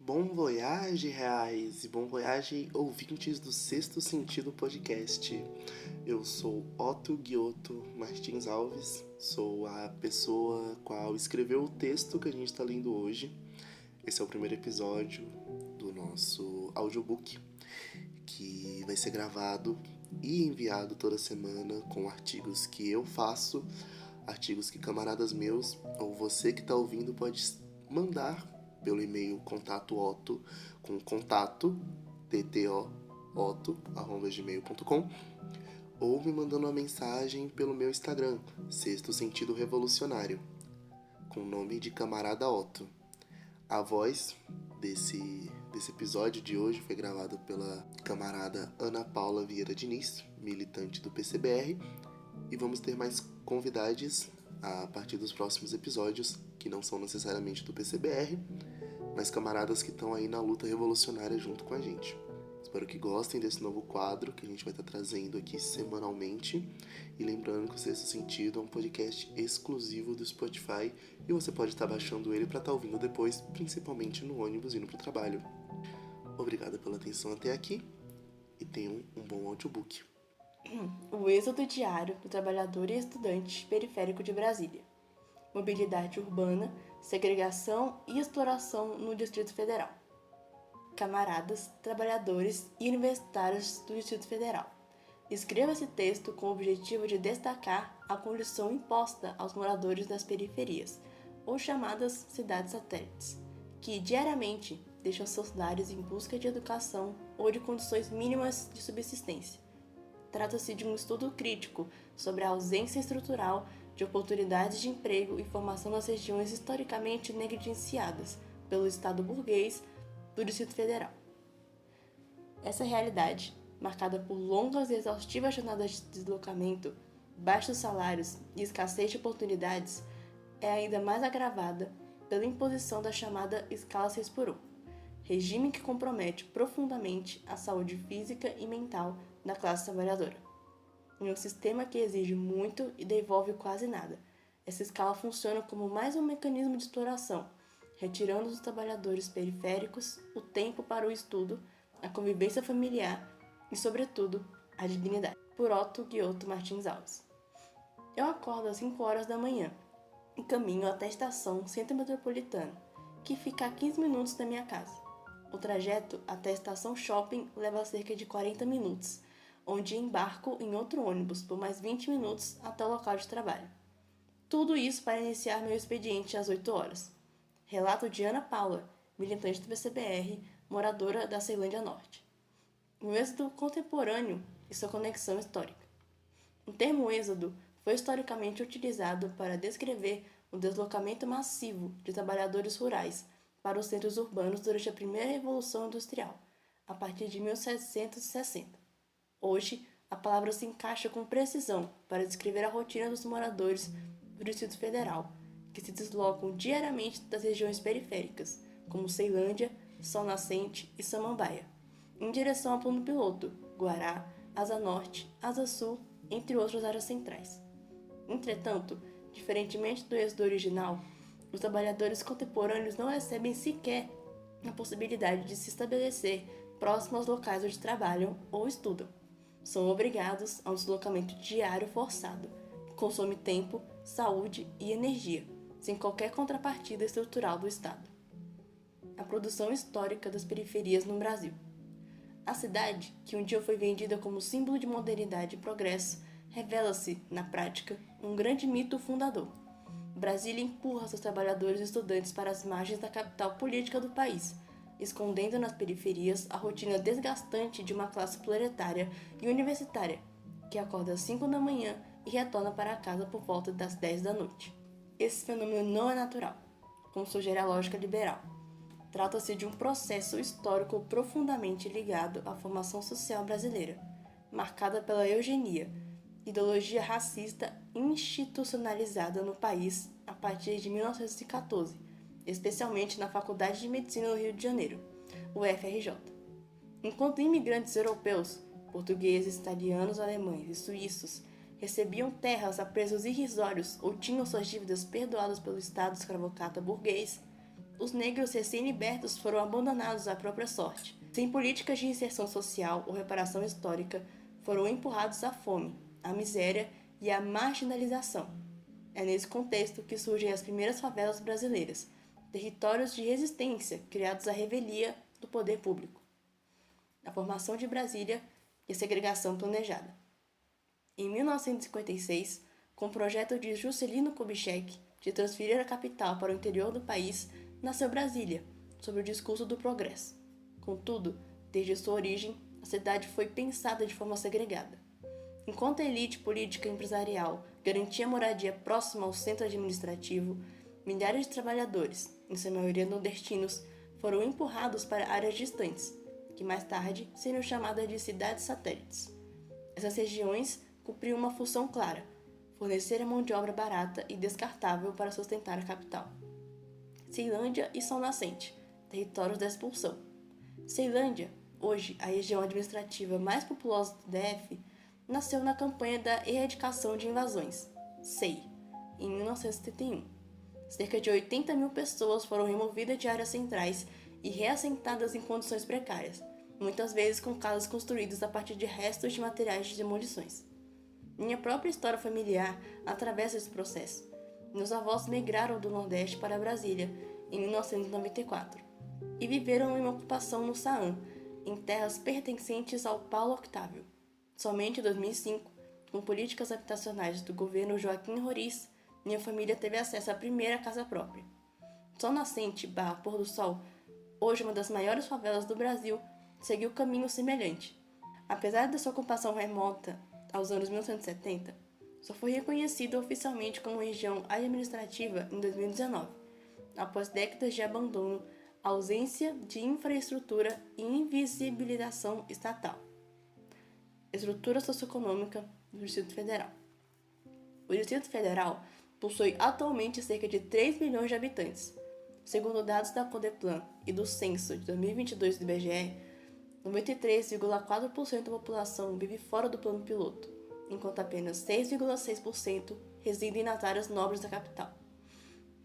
Bom voyage, reais, e bom voyage, ouvintes do Sexto Sentido Podcast. Eu sou Otto Guioto Martins Alves, sou a pessoa qual escreveu o texto que a gente está lendo hoje. Esse é o primeiro episódio do nosso audiobook, que vai ser gravado e enviado toda semana com artigos que eu faço, artigos que camaradas meus ou você que está ouvindo pode mandar pelo e-mail contatootto, com contato, tto@gmail.com, ou me mandando uma mensagem pelo meu Instagram, Sexto Sentido Revolucionário, com o nome de Camarada Otto. A voz desse episódio de hoje foi gravada pela camarada Ana Paula Vieira Diniz, militante do PCBR, e vamos ter mais convidados a partir dos próximos episódios, que não são necessariamente do PCBR, mas camaradas que estão aí na luta revolucionária junto com a gente. Espero que gostem desse novo quadro que a gente vai estar trazendo aqui semanalmente. E lembrando que o Sexto Sentido é um podcast exclusivo do Spotify e você pode estar baixando ele para estar ouvindo depois, principalmente no ônibus indo para o trabalho. Obrigado pela atenção até aqui e tenham um bom audiobook. O êxodo diário do trabalhador e estudante periférico de Brasília. Mobilidade urbana, segregação e exploração no Distrito Federal. Camaradas, trabalhadores e universitários do Distrito Federal. Escreva esse texto com o objetivo de destacar a condição imposta aos moradores das periferias, ou chamadas cidades satélites, que diariamente deixam seus lares em busca de educação ou de condições mínimas de subsistência. Trata-se de um estudo crítico sobre a ausência estrutural de oportunidades de emprego e formação nas regiões historicamente negligenciadas pelo Estado burguês do Distrito Federal. Essa realidade, marcada por longas e exaustivas jornadas de deslocamento, baixos salários e escassez de oportunidades, é ainda mais agravada pela imposição da chamada Escala 6x1, regime que compromete profundamente a saúde física e mental da classe trabalhadora. Em um sistema que exige muito e devolve quase nada, essa escala funciona como mais um mecanismo de exploração, retirando dos trabalhadores periféricos o tempo para o estudo, a convivência familiar e, sobretudo, a dignidade. Por Otto Guioto Martins Alves. Eu acordo às 5 horas da manhã e caminho até a estação Centro Metropolitano, que fica a 15 minutos da minha casa. O trajeto até a estação Shopping leva cerca de 40 minutos, onde embarco em outro ônibus por mais 20 minutos até o local de trabalho. Tudo isso para iniciar meu expediente às 8 horas. Relato de Ana Paula, militante do PCBR, moradora da Ceilândia Norte. O êxodo contemporâneo e sua conexão histórica. O termo êxodo foi historicamente utilizado para descrever o deslocamento massivo de trabalhadores rurais para os centros urbanos durante a primeira Revolução Industrial, a partir de 1760. Hoje, a palavra se encaixa com precisão para descrever a rotina dos moradores do Distrito Federal, que se deslocam diariamente das regiões periféricas, como Ceilândia, Sol Nascente e Samambaia, em direção a Plano Piloto, Guará, Asa Norte, Asa Sul, entre outras áreas centrais. Entretanto, diferentemente do êxodo original, os trabalhadores contemporâneos não recebem sequer a possibilidade de se estabelecer próximo aos locais onde trabalham ou estudam. São obrigados a um deslocamento diário forçado, que consome tempo, saúde e energia, sem qualquer contrapartida estrutural do Estado. A produção histórica das periferias no Brasil. A cidade, que um dia foi vendida como símbolo de modernidade e progresso, revela-se, na prática, um grande mito fundador. Brasília empurra seus trabalhadores e estudantes para as margens da capital política do país, escondendo nas periferias a rotina desgastante de uma classe proletária e universitária, que acorda às 5 da manhã e retorna para casa por volta das 10 da noite. Esse fenômeno não é natural, como sugere a lógica liberal. Trata-se de um processo histórico profundamente ligado à formação social brasileira, marcada pela eugenia, ideologia racista institucionalizada no país a partir de 1914, especialmente na Faculdade de Medicina do Rio de Janeiro, UFRJ. Enquanto imigrantes europeus, portugueses, italianos, alemães e suíços recebiam terras a preços irrisórios ou tinham suas dívidas perdoadas pelo Estado escravocrata burguês, Os negros recém-libertos foram abandonados à própria sorte. Sem políticas de inserção social ou reparação histórica, foram empurrados à fome, à miséria e à marginalização. É nesse contexto que surgem as primeiras favelas brasileiras, territórios de resistência criados à revelia do poder público. A formação de Brasília e a segregação planejada. Em 1956, com o projeto de Juscelino Kubitschek de transferir a capital para o interior do país, nasceu Brasília, sob o discurso do progresso. Contudo, desde sua origem, a cidade foi pensada de forma segregada. Enquanto a elite política e empresarial garantia moradia próxima ao centro administrativo, milhares de trabalhadores, em sua maioria nordestinos, foram empurrados para áreas distantes, que mais tarde seriam chamadas de cidades satélites. Essas regiões cumpriam uma função clara: fornecer a mão de obra barata e descartável para sustentar a capital. Ceilândia e Sol Nascente, territórios da expulsão. Ceilândia, hoje a região administrativa mais populosa do DF, nasceu na campanha da Erradicação de Invasões, SEI, em 1971. Cerca de 80 mil pessoas foram removidas de áreas centrais e reassentadas em condições precárias, muitas vezes com casas construídas a partir de restos de materiais de demolições. Minha própria história familiar atravessa esse processo. Meus avós migraram do Nordeste para Brasília em 1994 e viveram em uma ocupação no Saam, em terras pertencentes ao Paulo Octávio. Somente em 2005, com políticas habitacionais do governo Joaquim Roriz, minha família teve acesso à primeira casa própria. Sol Nascente / Pôr do Sol, hoje uma das maiores favelas do Brasil, seguiu caminho semelhante. Apesar da sua ocupação remota aos anos 1970, só foi reconhecida oficialmente como região administrativa em 2019, após décadas de abandono, ausência de infraestrutura e invisibilização estatal. Estrutura socioeconômica do Distrito Federal. O Distrito Federal possui atualmente cerca de 3 milhões de habitantes. Segundo dados da Codeplan e do Censo de 2022 do IBGE, 93,4% da população vive fora do plano piloto, enquanto apenas 6,6% residem nas áreas nobres da capital.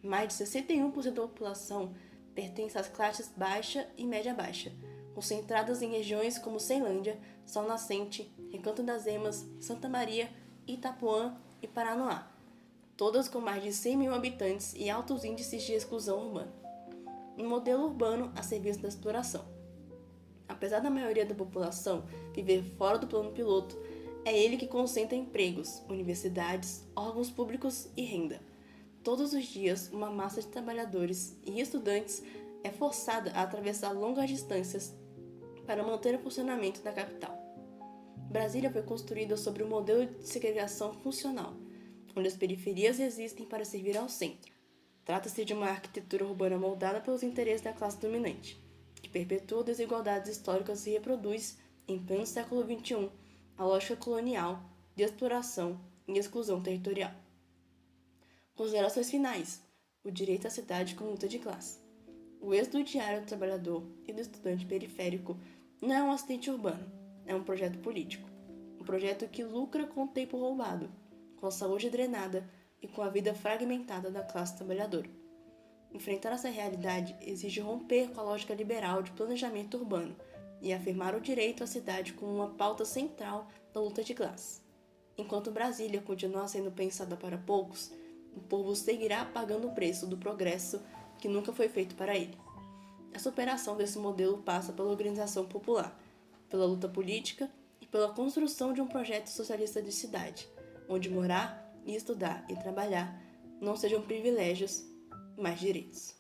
Mais de 61% da população pertence às classes baixa e média-baixa, concentradas em regiões como Ceilândia, Sol Nascente, Recanto das Emas, Santa Maria, Itapuã e Paranoá, todas com mais de 100 mil habitantes e altos índices de exclusão urbana. Um modelo urbano a serviço da exploração. Apesar da maioria da população viver fora do plano piloto, é ele que concentra empregos, universidades, órgãos públicos e renda. Todos os dias, uma massa de trabalhadores e estudantes é forçada a atravessar longas distâncias para manter o funcionamento da capital. Brasília foi construída sobre um modelo de segregação funcional, onde as periferias existem para servir ao centro. Trata-se de uma arquitetura urbana moldada pelos interesses da classe dominante, que perpetua desigualdades históricas e reproduz, em pleno século XXI, a lógica colonial de exploração e exclusão territorial. Considerações finais. O direito à cidade como luta de classe. O êxodo do diário do trabalhador e do estudante periférico não é um acidente urbano, é um projeto político. Um projeto que lucra com o tempo roubado, com a saúde drenada e com a vida fragmentada da classe trabalhadora. Enfrentar essa realidade exige romper com a lógica liberal de planejamento urbano e afirmar o direito à cidade como uma pauta central da luta de classe. Enquanto Brasília continuar sendo pensada para poucos, o povo seguirá pagando o preço do progresso que nunca foi feito para ele. A superação desse modelo passa pela organização popular, pela luta política e pela construção de um projeto socialista de cidade, onde morar, estudar e trabalhar não sejam privilégios, mas direitos.